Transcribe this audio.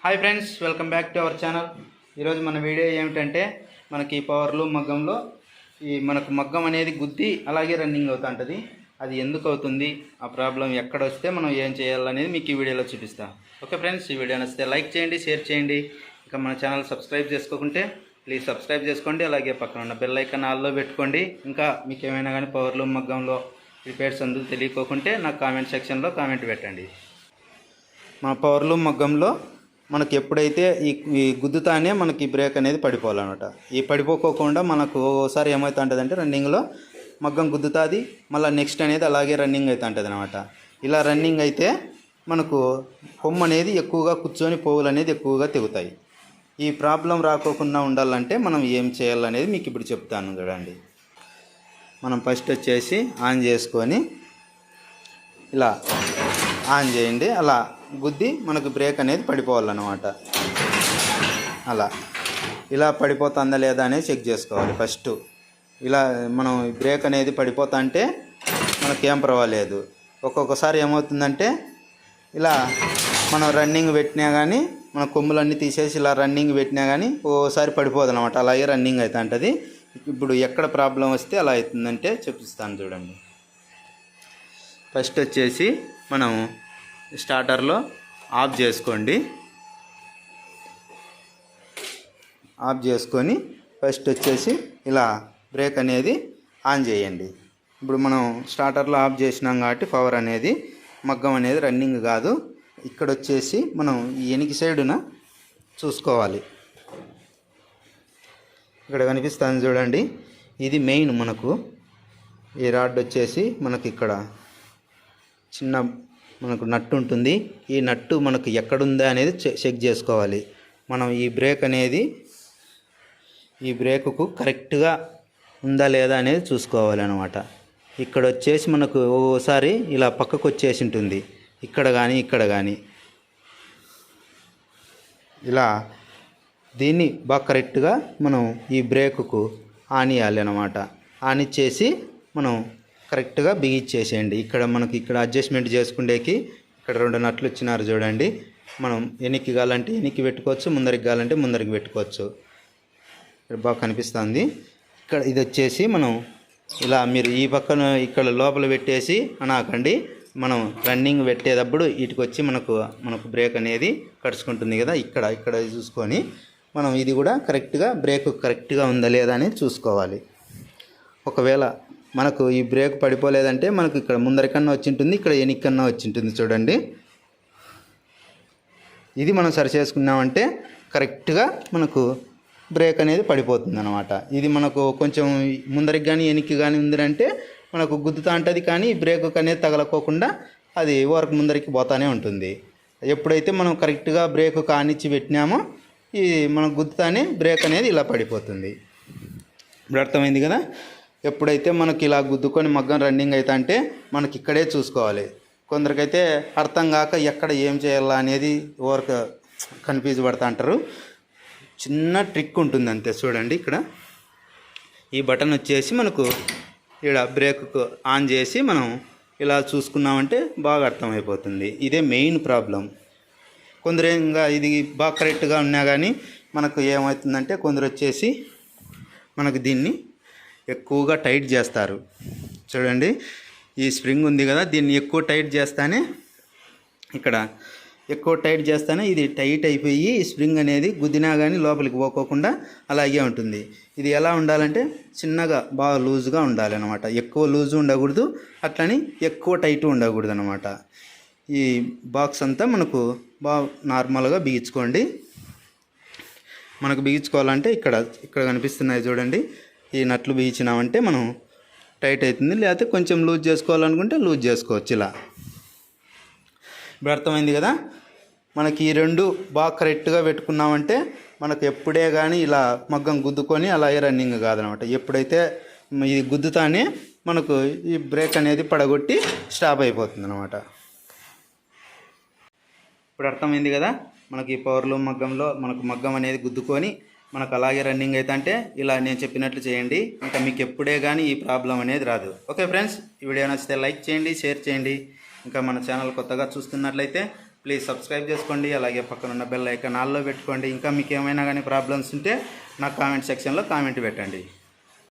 Hi friends, welcome back to our channel. ఈరోజు మన video ఏమిటంటే మనకి పవర్ లూమ్ మగ్గంలో మనకు మగ్గం అనేది గుద్ది అలాగే రన్నింగ్ అవుతుంటుంది. అది ఎందుకు అవుతుంది, ఆ ప్రాబ్లం ఎక్కడ వస్తే మనం ఏం చేయాలనేది మీకు ఈ వీడియోలో చూపిస్తాం. ఓకే ఫ్రెండ్స్, ఈ వీడియో నచ్చితే లైక్ చేయండి, షేర్ చేయండి. ఇంకా మన ఛానల్ సబ్స్క్రైబ్ చేసుకోకుంటే ప్లీజ్ సబ్స్క్రైబ్ చేసుకోండి. అలాగే పక్కన ఉన్న బెల్ ఐకాన్ ఆల్లో పెట్టుకోండి. ఇంకా మీకు ఏమైనా కానీ పవర్ లూమ్ మగ్గంలో రిపేర్స్ అందుకు తెలియకోకుంటే నాకు కామెంట్ సెక్షన్లో కామెంట్ పెట్టండి. మన పవర్ లూమ్ మగ్గంలో మనకి ఎప్పుడైతే ఈ గుద్దుతానే మనకి బ్రేక్ అనేది పడిపోవాలన్నమాట. ఈ పడిపోకోకుండా మనకు ఓసారి ఏమవుతుంటుందంటే రన్నింగ్లో మగ్గం గుద్దుతుంది, మళ్ళీ నెక్స్ట్ అనేది అలాగే రన్నింగ్ అవుతుంటుంది అనమాట. ఇలా రన్నింగ్ అయితే మనకు కొమ్ము అనేది ఎక్కువగా కూర్చొని పోవులు అనేది ఎక్కువగా తెగుతాయి. ఈ ప్రాబ్లం రాకోకుండా ఉండాలంటే మనం ఏం చేయాలనేది మీకు ఇప్పుడు చెప్తాను చూడండి. మనం ఫస్ట్ వచ్చేసి ఆన్ చేసుకొని ఇలా ఆన్ చేయండి. అలా గుద్ది మనకు బ్రేక్ అనేది పడిపోవాలన్నమాట. ఇలా పడిపోతుందా లేదా అనేది చెక్ చేసుకోవాలి ఫస్ట్. ఇలా మనం బ్రేక్ అనేది పడిపోతా అంటే మనకేం పర్వాలేదు. ఒక్కొక్కసారి ఏమవుతుందంటే ఇలా మనం రన్నింగ్ పెట్టినా కానీ మన కొమ్ములన్నీ తీసేసి ఇలా రన్నింగ్ పెట్టినా కానీ ఓసారి పడిపోదు అనమాట. అలాగే రన్నింగ్ అవుతా ఉంటుంది. ఇప్పుడు ఎక్కడ ప్రాబ్లం వస్తే అలా అవుతుందంటే చూపిస్తాను చూడండి. ఫస్ట్ వచ్చేసి మనం స్టార్టర్లో ఆఫ్ చేసుకోండి. ఆఫ్ చేసుకొని ఫస్ట్ వచ్చేసి ఇలా బ్రేక్ అనేది ఆన్ చేయండి. ఇప్పుడు మనం స్టార్టర్లో ఆఫ్ చేసినాం కాబట్టి పవర్ అనేది మగ్గం అనేది రన్నింగ్ కాదు. ఇక్కడ వచ్చేసి మనం ఈ వెనక సైడున చూసుకోవాలి. ఇక్కడ కనిపిస్తుంది చూడండి, ఇది మెయిన్. మనకు ఈ రాడ్ వచ్చేసి మనకి ఇక్కడ చిన్న మనకు నట్టు ఉంటుంది. ఈ నట్టు మనకు ఎక్కడుందా అనేది చెక్ చేసుకోవాలి. మనం ఈ బ్రేక్ అనేది ఈ బ్రేకుకు కరెక్ట్గా ఉందా లేదా అనేది చూసుకోవాలి అనమాట. ఇక్కడ వచ్చేసి మనకు ఓసారి ఇలా పక్కకు వచ్చేసి ఉంటుంది, ఇక్కడ కానీ ఇక్కడ కానీ. ఇలా దీన్ని బాగా కరెక్ట్గా మనం ఈ బ్రేకుకు ఆనియాలి అనమాట. ఆనిచ్చేసి మనం కరెక్ట్గా బిగిచ్చేసేయండి. ఇక్కడ మనకి ఇక్కడ అడ్జస్ట్మెంట్ చేసుకునేకి ఇక్కడ 2 నట్లు ఇచ్చినారు చూడండి. మనం వెనక్కి కావాలంటే వెనక్కి పెట్టుకోవచ్చు, ముందరికి కావాలంటే ముందరికి పెట్టుకోవచ్చు. ఇక్కడ బాగా కనిపిస్తుంది. ఇక్కడ ఇది వచ్చేసి మనం ఇలా మీరు ఈ పక్కన ఇక్కడ లోపల పెట్టేసి అనాకండి. మనం రన్నింగ్ పెట్టేటప్పుడు వీటికి వచ్చి మనకు బ్రేక్ అనేది కడుచుకుంటుంది కదా. ఇక్కడ చూసుకొని మనం ఇది కూడా కరెక్ట్గా బ్రేక్ కరెక్ట్గా ఉందా లేదా అనేది చూసుకోవాలి. ఒకవేళ మనకు ఈ బ్రేక్ పడిపోలేదంటే మనకు ఇక్కడ ముందరికన్నా వచ్చి ఉంటుంది, ఇక్కడ వెనక్కన్నా వచ్చి ఉంటుంది చూడండి. ఇది మనం సరి చేసుకున్నామంటే కరెక్ట్గా మనకు బ్రేక్ అనేది పడిపోతుంది అనమాట. ఇది మనకు కొంచెం ముందరికి కానీ వెనక్కి కానీ ఉందంటే మనకు గుద్దుతా ఉంటుంది, కానీ బ్రేక్ అనేది తగలకోకుండా అది వరకు ముందరికి పోతానే ఉంటుంది. ఎప్పుడైతే మనం కరెక్ట్గా బ్రేక్ కానిచ్చి పెట్టినామో ఈ మనం గుద్దుతానే బ్రేక్ అనేది ఇలా పడిపోతుంది. ఇప్పుడు అర్థమైంది కదా. ఎప్పుడైతే మనకి ఇలా గుద్దుకొని మగ్గం రన్నింగ్ అవుతా అంటే మనకి ఇక్కడే చూసుకోవాలి. కొందరికైతే అర్థం కాక ఎక్కడ ఏం చేయాలా అనేది వర్క్ కన్ఫ్యూజ్ పడుతూ అంటారు. చిన్న ట్రిక్ ఉంటుంది అంతే చూడండి. ఇక్కడ ఈ బటన్ వచ్చేసి మనకు ఇక్కడ బ్రేక్ ఆన్ చేసి మనం ఇలా చూసుకున్నామంటే బాగా అర్థమైపోతుంది. ఇదే మెయిన్ ప్రాబ్లం. కొందరు ఇంకా ఇది బాగా కరెక్ట్గా ఉన్నా కానీ మనకు ఏమవుతుందంటే కొందరు వచ్చేసి మనకు దీన్ని ఎక్కువగా టైట్ చేస్తారు చూడండి. ఈ స్ప్రింగ్ ఉంది కదా, దీన్ని ఎక్కువ టైట్ చేస్తానే ఇది టైట్ అయిపోయి ఈ స్ప్రింగ్ అనేది గుద్దినా కానీ లోపలికి పోకోకుండా అలాగే ఉంటుంది. ఇది ఎలా ఉండాలంటే చిన్నగా బాగా లూజ్గా ఉండాలి అనమాట. ఎక్కువ లూజు ఉండకూడదు, అట్లని ఎక్కువ టైట్ ఉండకూడదు అనమాట. ఈ బాక్స్ అంతా మనకు బాగా నార్మల్గా బిగించుకోండి. మనకు బిగించుకోవాలంటే ఇక్కడ కనిపిస్తున్నాయి చూడండి. ఈ నట్లు బిగించినామంటే మనం టైట్ అవుతుంది. లేకపోతే కొంచెం లూజ్ చేసుకోవాలనుకుంటే లూజ్ చేసుకోవచ్చు. ఇలా ఇప్పుడు అర్థమైంది కదా. మనకి ఈ 2 బాగా కరెక్ట్గా పెట్టుకున్నామంటే మనకు ఎప్పుడే కానీ ఇలా మగ్గం గుద్దుకొని అలాగే రన్నింగ్ కాదనమాట. ఎప్పుడైతే ఇది గుద్దుతానే మనకు ఈ బ్రేక్ అనేది పడగొట్టి స్టాప్ అయిపోతుంది అనమాట. ఇప్పుడు అర్థమైంది కదా. మనకి పవర్ లూమ్ మగ్గంలో మనకు మగ్గం అనేది గుద్దుకొని మనకు అలాగే రన్నింగ్ అయితే అంటే ఇలా నేను చెప్పినట్లు చేయండి. ఇంకా మీకు ఎప్పుడే కానీ ఈ ప్రాబ్లం అనేది రాదు. ఓకే ఫ్రెండ్స్, ఈ వీడియో నచ్చితే లైక్ చేయండి, షేర్ చేయండి. ఇంకా మన ఛానల్ కొత్తగా చూస్తున్నట్లయితే ప్లీజ్ సబ్స్క్రైబ్ చేసుకోండి. అలాగే పక్కన ఉన్న బెల్ ఐకాన్ ఆల్లో పెట్టుకోండి. ఇంకా మీకు ఏమైనా కానీ ప్రాబ్లమ్స్ ఉంటే నాకు కామెంట్ సెక్షన్లో కామెంట్ పెట్టండి.